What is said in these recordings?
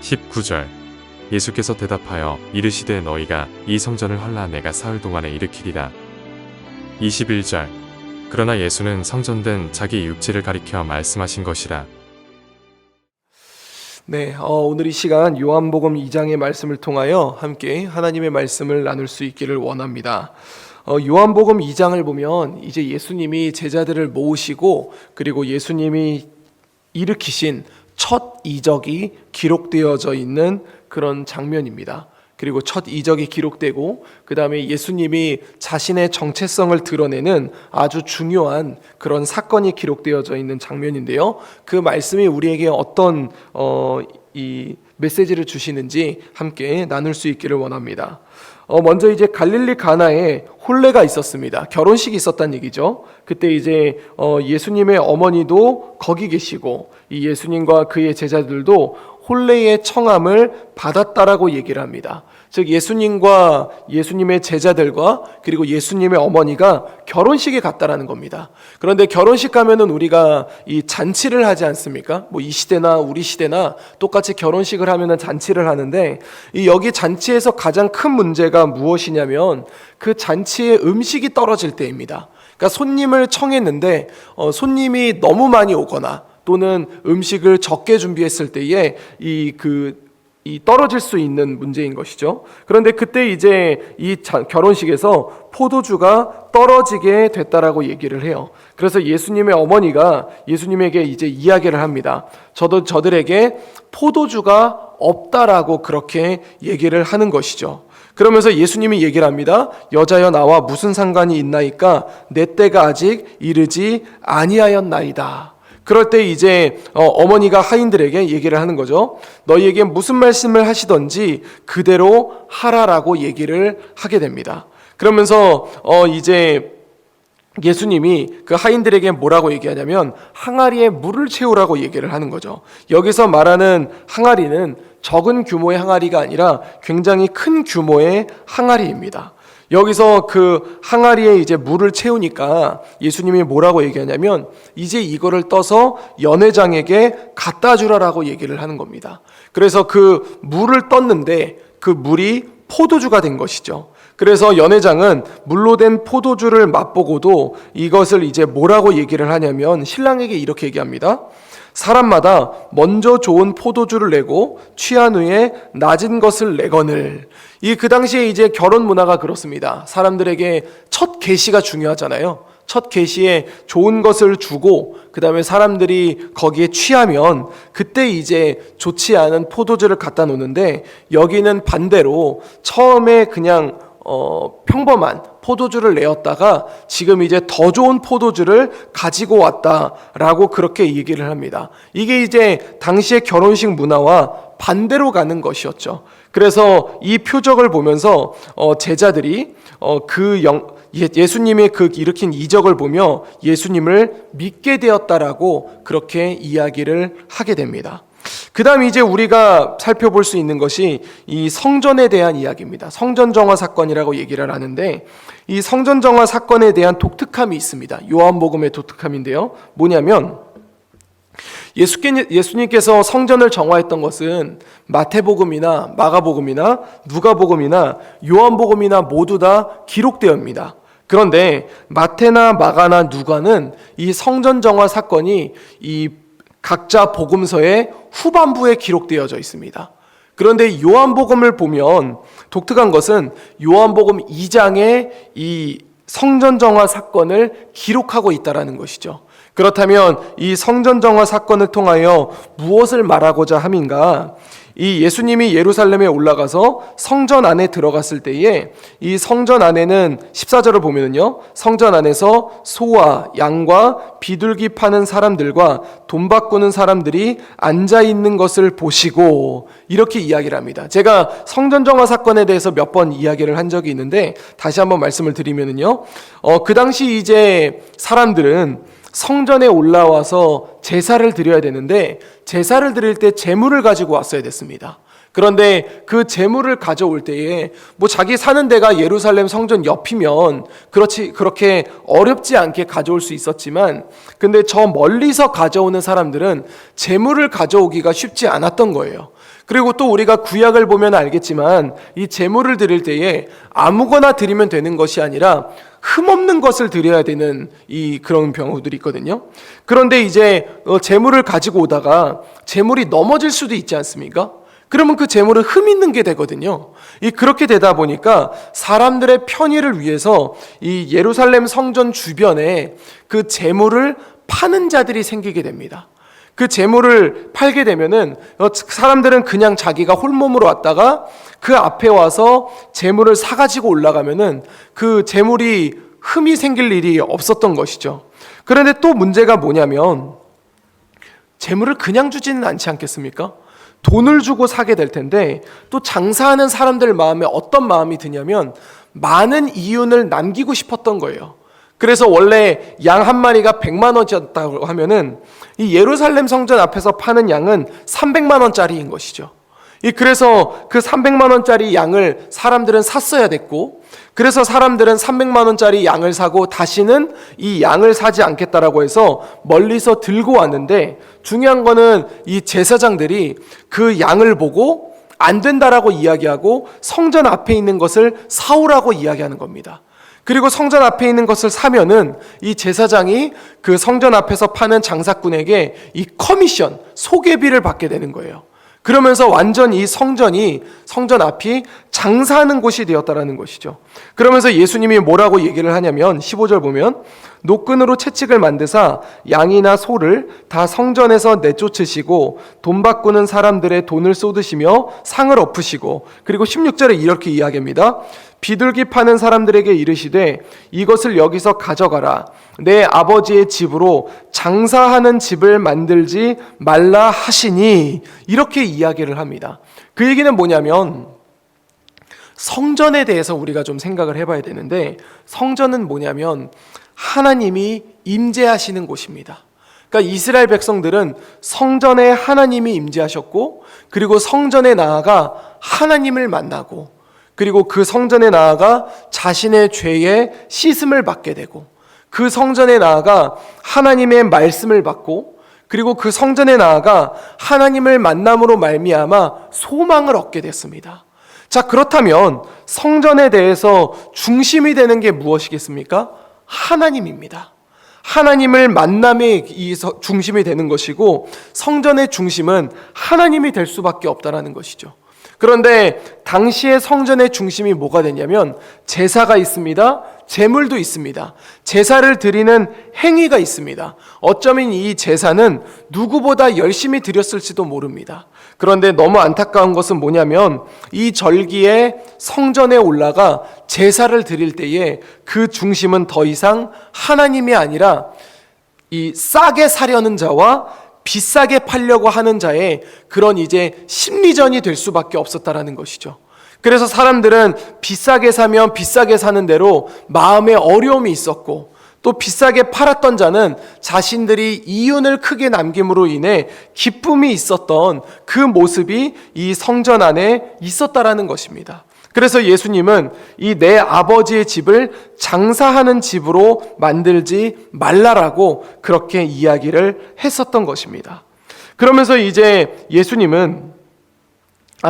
19절 예수께서 대답하여 이르시되 너희가 이 성전을 헐라 내가 사흘 동안에 일으키리라. 21절 그러나 예수는 성전된 자기 육체를 가리켜 말씀하신 것이라. 네, 오늘 이 시간 요한복음 2장의 말씀을 통하여 함께 하나님의 말씀을 나눌 수 있기를 원합니다. 요한복음 2장을 보면 이제 예수님이 제자들을 모으시고 그리고 예수님이 일으키신 첫 이적이 기록되어져 있는 그런 장면입니다. 그리고 첫 이적이 기록되고 그 다음에 예수님이 자신의 정체성을 드러내는 아주 중요한 그런 사건이 기록되어져 있는 장면인데요. 그 말씀이 우리에게 어떤 이 메시지를 주시는지 함께 나눌 수 있기를 원합니다. 먼저 이제 갈릴리 가나에 혼례가 있었습니다. 결혼식이 있었다는 얘기죠. 그때 이제 예수님의 어머니도 거기 계시고 이 예수님과 그의 제자들도 혼례의 청함을 받았다라고 얘기를 합니다. 즉 예수님과 예수님의 제자들과 그리고 예수님의 어머니가 결혼식에 갔다라는 겁니다. 그런데 결혼식 가면은 우리가 이 잔치를 하지 않습니까? 뭐 이 시대나 우리 시대나 똑같이 결혼식을 하면은 잔치를 하는데 이 여기 잔치에서 가장 큰 문제가 무엇이냐면 그 잔치에 음식이 떨어질 때입니다. 그러니까 손님을 청했는데 손님이 너무 많이 오거나 또는 음식을 적게 준비했을 때에 이 떨어질 수 있는 문제인 것이죠. 그런데 그때 이제 이 결혼식에서 포도주가 떨어지게 됐다라고 얘기를 해요. 그래서 예수님의 어머니가 예수님에게 이제 이야기를 합니다. 저들에게 포도주가 없다라고 그렇게 얘기를 하는 것이죠. 그러면서 예수님이 얘기를 합니다. 여자여 나와 무슨 상관이 있나이까 내 때가 아직 이르지 아니하였나이다. 그럴 때 이제 어머니가 하인들에게 얘기를 하는 거죠. 너희에게 무슨 말씀을 하시던지 그대로 하라라고 얘기를 하게 됩니다. 그러면서 이제 예수님이 그 하인들에게 뭐라고 얘기하냐면 항아리에 물을 채우라고 얘기를 하는 거죠. 여기서 말하는 항아리는 적은 규모의 항아리가 아니라 굉장히 큰 규모의 항아리입니다. 여기서 그 항아리에 이제 물을 채우니까 예수님이 뭐라고 얘기하냐면 이제 이거를 떠서 연회장에게 갖다 주라라고 얘기를 하는 겁니다. 그래서 그 물을 떴는데 그 물이 포도주가 된 것이죠. 그래서 연회장은 물로 된 포도주를 맛보고도 이것을 이제 뭐라고 얘기를 하냐면 신랑에게 이렇게 얘기합니다. 사람마다 먼저 좋은 포도주를 내고 취한 후에 낮은 것을 내거늘. 그 당시에 이제 결혼 문화가 그렇습니다. 사람들에게 첫 계시가 중요하잖아요. 첫 계시에 좋은 것을 주고 그 다음에 사람들이 거기에 취하면 그때 이제 좋지 않은 포도주를 갖다 놓는데 여기는 반대로 처음에 그냥 평범한 포도주를 내었다가 지금 이제 더 좋은 포도주를 가지고 왔다라고 그렇게 얘기를 합니다. 이게 이제 당시의 결혼식 문화와 반대로 가는 것이었죠. 그래서 이 표적을 보면서 제자들이 예수님의 그 일으킨 이적을 보며 예수님을 믿게 되었다라고 그렇게 이야기를 하게 됩니다. 그 다음 이제 우리가 살펴볼 수 있는 것이 이 성전에 대한 이야기입니다. 성전정화 사건이라고 얘기를 하는데 이 성전정화 사건에 대한 독특함이 있습니다. 요한복음의 독특함인데요. 뭐냐면 예수님께서 성전을 정화했던 것은 마태복음이나 마가복음이나 누가복음이나 요한복음이나 모두 다 기록되어입니다. 그런데 마태나 마가나 누가는 이 성전 정화 사건이 이 각자 복음서의 후반부에 기록되어져 있습니다. 그런데 요한복음을 보면 독특한 것은 요한복음 2장에 이 성전정화 사건을 기록하고 있다는 것이죠. 그렇다면 이 성전정화 사건을 통하여 무엇을 말하고자 함인가? 이 예수님이 예루살렘에 올라가서 성전 안에 들어갔을 때에 이 성전 안에는 14절을 보면은요, 성전 안에서 소와 양과 비둘기 파는 사람들과 돈 바꾸는 사람들이 앉아 있는 것을 보시고 이렇게 이야기를 합니다. 제가 성전정화 사건에 대해서 몇 번 이야기를 한 적이 있는데 다시 한번 말씀을 드리면은요, 그 당시 이제 사람들은 성전에 올라와서 제사를 드려야 되는데 제사를 드릴 때 제물을 가지고 왔어야 됐습니다. 그런데 그 제물을 가져올 때에 뭐 자기 사는 데가 예루살렘 성전 옆이면 그렇게 어렵지 않게 가져올 수 있었지만 근데 저 멀리서 가져오는 사람들은 제물을 가져오기가 쉽지 않았던 거예요. 그리고 또 우리가 구약을 보면 알겠지만 이 제물을 드릴 때에 아무거나 드리면 되는 것이 아니라 흠없는 것을 드려야 되는 그런 경우들이 있거든요. 그런데 이제 제물을 가지고 오다가 제물이 넘어질 수도 있지 않습니까? 그러면 그 제물은 흠 있는 게 되거든요. 그렇게 되다 보니까 사람들의 편의를 위해서 이 예루살렘 성전 주변에 그 제물을 파는 자들이 생기게 됩니다. 그 제물을 팔게 되면은 사람들은 그냥 자기가 홀몸으로 왔다가 그 앞에 와서 제물을 사가지고 올라가면은 그 제물이 흠이 생길 일이 없었던 것이죠. 그런데 또 문제가 뭐냐면 제물을 그냥 주지는 않지 않겠습니까? 돈을 주고 사게 될 텐데 또 장사하는 사람들 마음에 어떤 마음이 드냐면 많은 이윤을 남기고 싶었던 거예요. 그래서 원래 양 한 마리가 100만 원이었다고 하면은 이 예루살렘 성전 앞에서 파는 양은 300만 원짜리인 것이죠. 그래서 그 300만 원짜리 양을 사람들은 샀어야 됐고, 그래서 사람들은 300만 원짜리 양을 사고 다시는 이 양을 사지 않겠다라고 해서 멀리서 들고 왔는데, 중요한 거는 이 제사장들이 그 양을 보고 안 된다라고 이야기하고 성전 앞에 있는 것을 사오라고 이야기하는 겁니다. 그리고 성전 앞에 있는 것을 사면은 이 제사장이 그 성전 앞에서 파는 장사꾼에게 이 커미션, 소개비를 받게 되는 거예요. 그러면서 완전 이 성전 앞이 장사하는 곳이 되었다라는 것이죠. 그러면서 예수님이 뭐라고 얘기를 하냐면 15절 보면 노끈으로 채찍을 만드사 양이나 소를 다 성전에서 내쫓으시고 돈 바꾸는 사람들의 돈을 쏟으시며 상을 엎으시고, 그리고 16절에 이렇게 이야기합니다. 비둘기 파는 사람들에게 이르시되 이것을 여기서 가져가라. 내 아버지의 집으로 장사하는 집을 만들지 말라 하시니, 이렇게 이야기를 합니다. 그 얘기는 뭐냐면 성전에 대해서 우리가 좀 생각을 해봐야 되는데, 성전은 뭐냐면 하나님이 임재하시는 곳입니다. 그러니까 이스라엘 백성들은 성전에 하나님이 임재하셨고, 그리고 성전에 나아가 하나님을 만나고, 그리고 그 성전에 나아가 자신의 죄에 씻음을 받게 되고, 그 성전에 나아가 하나님의 말씀을 받고, 그리고 그 성전에 나아가 하나님을 만남으로 말미암아 소망을 얻게 됐습니다. 자, 그렇다면 성전에 대해서 중심이 되는 게 무엇이겠습니까? 하나님입니다. 하나님을 만남의 중심이 되는 것이고, 성전의 중심은 하나님이 될 수밖에 없다라는 것이죠. 그런데 당시의 성전의 중심이 뭐가 되냐면 제사가 있습니다. 제물도 있습니다. 제사를 드리는 행위가 있습니다. 어쩌면 이 제사는 누구보다 열심히 드렸을지도 모릅니다. 그런데 너무 안타까운 것은 뭐냐면 이 절기에 성전에 올라가 제사를 드릴 때에 그 중심은 더 이상 하나님이 아니라 이 싸게 사려는 자와 비싸게 팔려고 하는 자의 그런 이제 심리전이 될 수밖에 없었다라는 것이죠. 그래서 사람들은 비싸게 사면 비싸게 사는 대로 마음에 어려움이 있었고, 또 비싸게 팔았던 자는 자신들이 이윤을 크게 남김으로 인해 기쁨이 있었던 그 모습이 이 성전 안에 있었다라는 것입니다. 그래서 예수님은 이 내 아버지의 집을 장사하는 집으로 만들지 말라라고 그렇게 이야기를 했었던 것입니다. 그러면서 이제 예수님은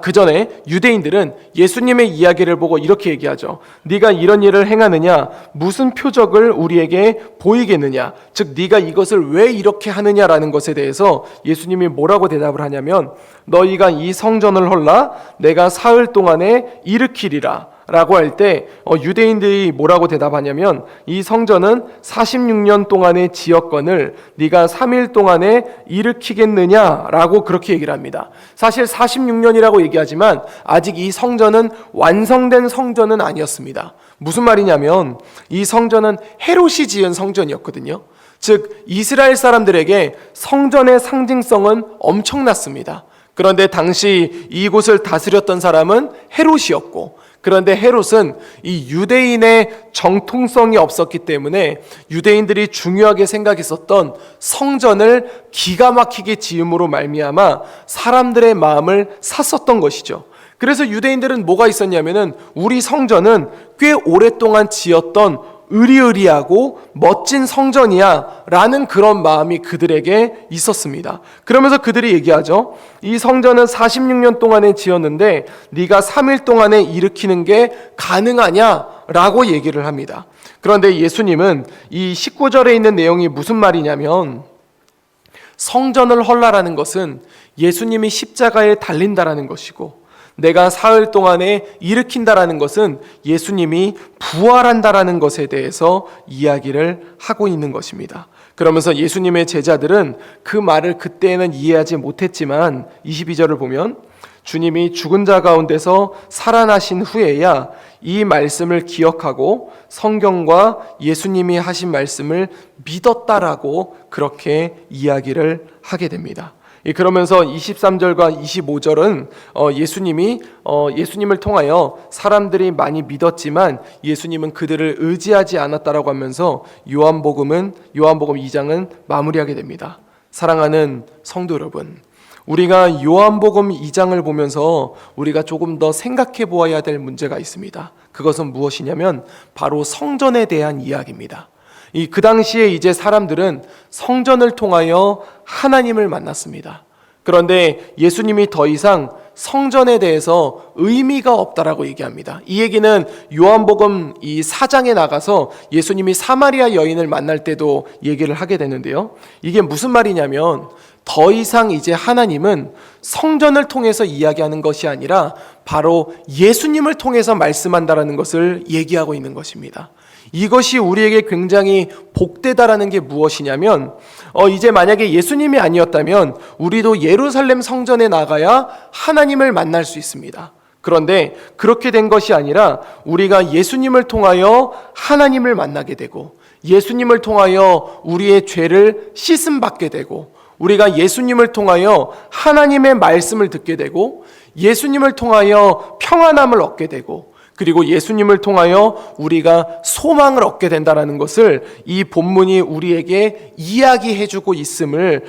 그 전에 유대인들은 예수님의 이야기를 보고 이렇게 얘기하죠. 네가 이런 일을 행하느냐? 무슨 표적을 우리에게 보이겠느냐? 즉 네가 이것을 왜 이렇게 하느냐라는 것에 대해서 예수님이 뭐라고 대답을 하냐면 너희가 이 성전을 헐라 내가 사흘 동안에 일으키리라 라고 할 때 유대인들이 뭐라고 대답하냐면 이 성전은 46년 동안의 지역권을 네가 3일 동안에 일으키겠느냐라고 그렇게 얘기를 합니다. 사실 46년이라고 얘기하지만 아직 이 성전은 완성된 성전은 아니었습니다. 무슨 말이냐면 이 성전은 헤롯이 지은 성전이었거든요. 즉 이스라엘 사람들에게 성전의 상징성은 엄청났습니다. 그런데 당시 이곳을 다스렸던 사람은 헤롯이었고, 그런데 헤롯은 이 유대인의 정통성이 없었기 때문에 유대인들이 중요하게 생각했었던 성전을 기가 막히게 지음으로 말미암아 사람들의 마음을 샀었던 것이죠. 그래서 유대인들은 뭐가 있었냐면은 우리 성전은 꽤 오랫동안 지었던 으리으리하고 멋진 성전이야 라는 그런 마음이 그들에게 있었습니다. 그러면서 그들이 얘기하죠. 이 성전은 46년 동안에 지었는데 네가 3일 동안에 일으키는 게 가능하냐? 라고 얘기를 합니다. 그런데 예수님은 이 19절에 있는 내용이 무슨 말이냐면 성전을 헐라라는 것은 예수님이 십자가에 달린다라는 것이고 내가 사흘 동안에 일으킨다라는 것은 예수님이 부활한다라는 것에 대해서 이야기를 하고 있는 것입니다. 그러면서 예수님의 제자들은 그 말을 그때는 이해하지 못했지만 22절을 보면 주님이 죽은 자 가운데서 살아나신 후에야 이 말씀을 기억하고 성경과 예수님이 하신 말씀을 믿었다라고 그렇게 이야기를 하게 됩니다. 그러면서 23절과 25절은 예수님을 통하여 사람들이 많이 믿었지만 예수님은 그들을 의지하지 않았다라고 하면서 요한복음 2장은 마무리하게 됩니다. 사랑하는 성도 여러분, 우리가 요한복음 2장을 보면서 우리가 조금 더 생각해 보아야 될 문제가 있습니다. 그것은 무엇이냐면 바로 성전에 대한 이야기입니다. 그 당시에 이제 사람들은 성전을 통하여 하나님을 만났습니다. 그런데 예수님이 더 이상 성전에 대해서 의미가 없다라고 얘기합니다. 이 얘기는 요한복음 4장에 나가서 예수님이 사마리아 여인을 만날 때도 얘기를 하게 되는데요. 이게 무슨 말이냐면 더 이상 이제 하나님은 성전을 통해서 이야기하는 것이 아니라 바로 예수님을 통해서 말씀한다라는 것을 얘기하고 있는 것입니다. 이것이 우리에게 굉장히 복되다라는 게 무엇이냐면 이제 만약에 예수님이 아니었다면 우리도 예루살렘 성전에 나가야 하나님을 만날 수 있습니다. 그런데 그렇게 된 것이 아니라 우리가 예수님을 통하여 하나님을 만나게 되고 예수님을 통하여 우리의 죄를 씻음 받게 되고 우리가 예수님을 통하여 하나님의 말씀을 듣게 되고 예수님을 통하여 평안함을 얻게 되고 그리고 예수님을 통하여 우리가 소망을 얻게 된다는 것을 이 본문이 우리에게 이야기해주고 있음을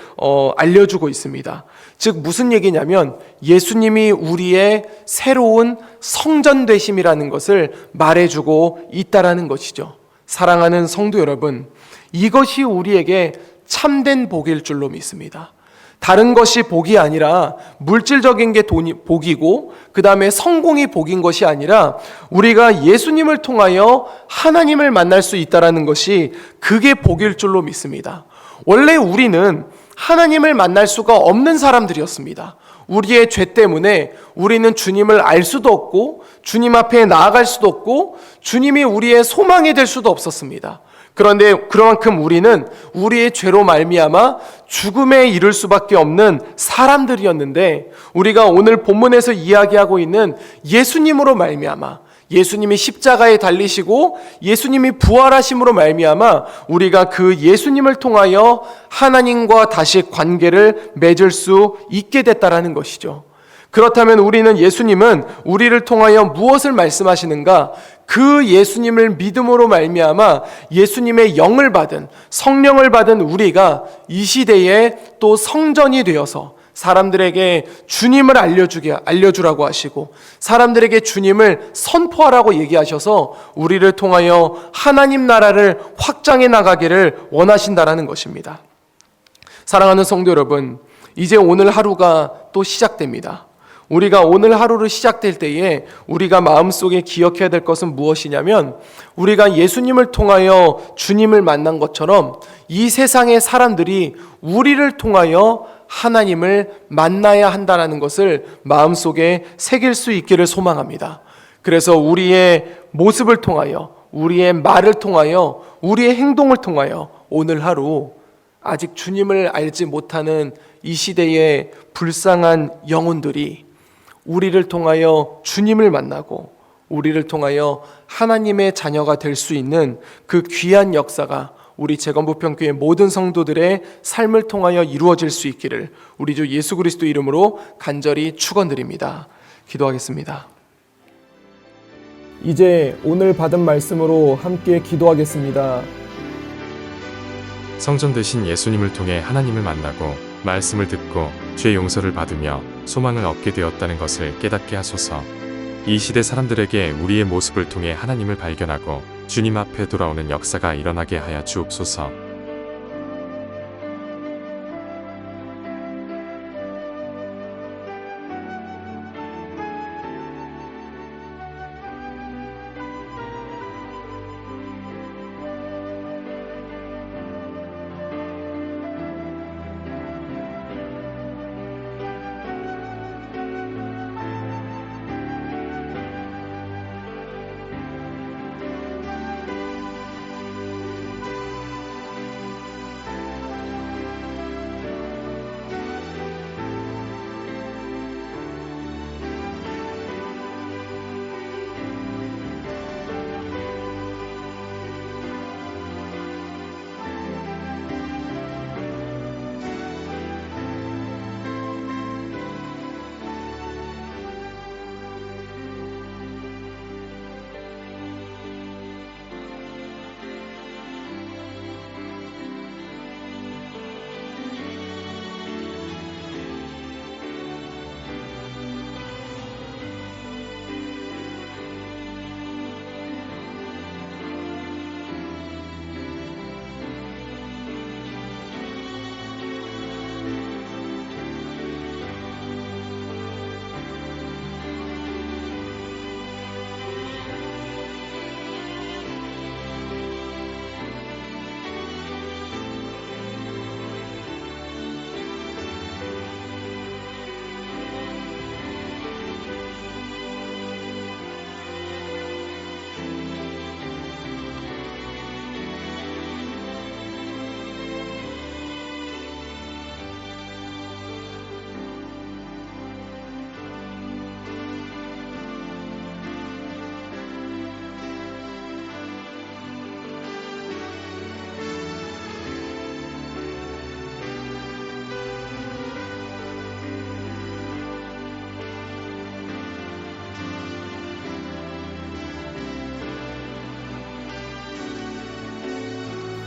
알려주고 있습니다. 즉 무슨 얘기냐면 예수님이 우리의 새로운 성전 되심이라는 것을 말해주고 있다라는 것이죠. 사랑하는 성도 여러분, 이것이 우리에게 참된 복일 줄로 믿습니다. 다른 것이 복이 아니라 물질적인 게 복이고 그 다음에 성공이 복인 것이 아니라 우리가 예수님을 통하여 하나님을 만날 수 있다는 것이 그게 복일 줄로 믿습니다. 원래 우리는 하나님을 만날 수가 없는 사람들이었습니다. 우리의 죄 때문에 우리는 주님을 알 수도 없고 주님 앞에 나아갈 수도 없고 주님이 우리의 소망이 될 수도 없었습니다. 그런데 그만큼 우리는 우리의 죄로 말미암아 죽음에 이를 수밖에 없는 사람들이었는데 우리가 오늘 본문에서 이야기하고 있는 예수님으로 말미암아 예수님이 십자가에 달리시고 예수님이 부활하심으로 말미암아 우리가 그 예수님을 통하여 하나님과 다시 관계를 맺을 수 있게 됐다라는 것이죠. 그렇다면 우리는 예수님은 우리를 통하여 무엇을 말씀하시는가? 그 예수님을 믿음으로 말미암아 예수님의 영을 받은 성령을 받은 우리가 이 시대에 또 성전이 되어서 사람들에게 주님을 알려주라고 하시고 사람들에게 주님을 선포하라고 얘기하셔서 우리를 통하여 하나님 나라를 확장해 나가기를 원하신다라는 것입니다. 사랑하는 성도 여러분, 이제 오늘 하루가 또 시작됩니다. 우리가 오늘 하루를 시작될 때에 우리가 마음속에 기억해야 될 것은 무엇이냐면 우리가 예수님을 통하여 주님을 만난 것처럼 이 세상의 사람들이 우리를 통하여 하나님을 만나야 한다는 것을 마음속에 새길 수 있기를 소망합니다. 그래서 우리의 모습을 통하여 우리의 말을 통하여 우리의 행동을 통하여 오늘 하루 아직 주님을 알지 못하는 이 시대의 불쌍한 영혼들이 우리를 통하여 주님을 만나고 우리를 통하여 하나님의 자녀가 될 수 있는 그 귀한 역사가 우리 재건부평교회 모든 성도들의 삶을 통하여 이루어질 수 있기를 우리 주 예수 그리스도 이름으로 간절히 축원드립니다. 기도하겠습니다. 이제 오늘 받은 말씀으로 함께 기도하겠습니다. 성전 되신 예수님을 통해 하나님을 만나고 말씀을 듣고 죄 용서를 받으며 소망을 얻게 되었다는 것을 깨닫게 하소서. 이 시대 사람들에게 우리의 모습을 통해 하나님을 발견하고 주님 앞에 돌아오는 역사가 일어나게 하여 주옵소서.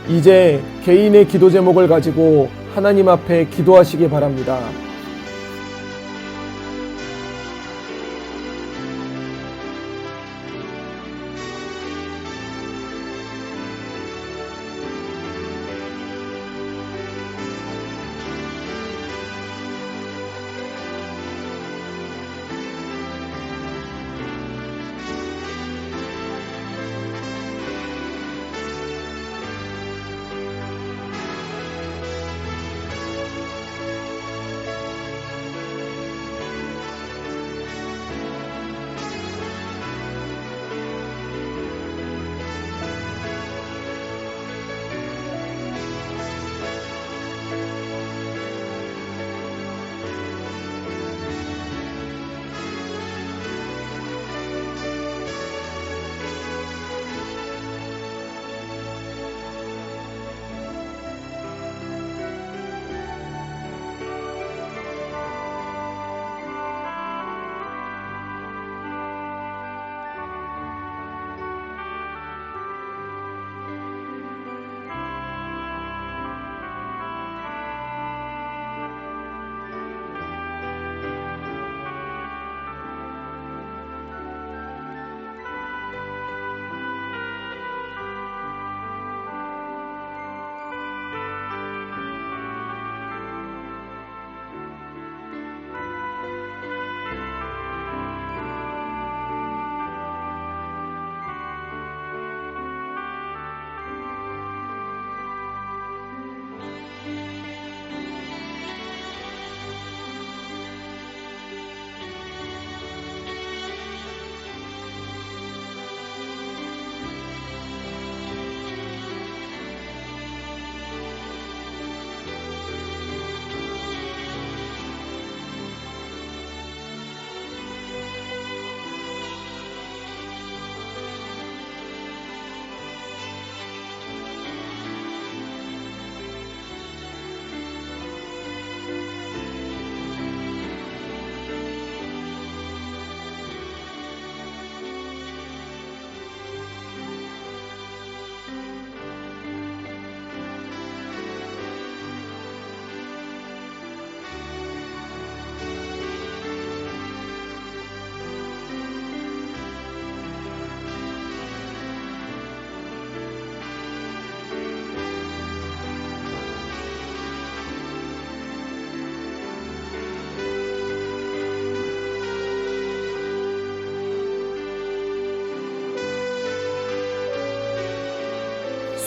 이제 개인의 기도 제목을 가지고 하나님 앞에 기도하시기 바랍니다.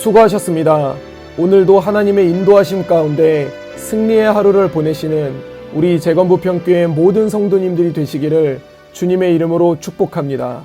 수고하셨습니다. 오늘도 하나님의 인도하심 가운데 승리의 하루를 보내시는 우리 재건부평교회 모든 성도님들이 되시기를 주님의 이름으로 축복합니다.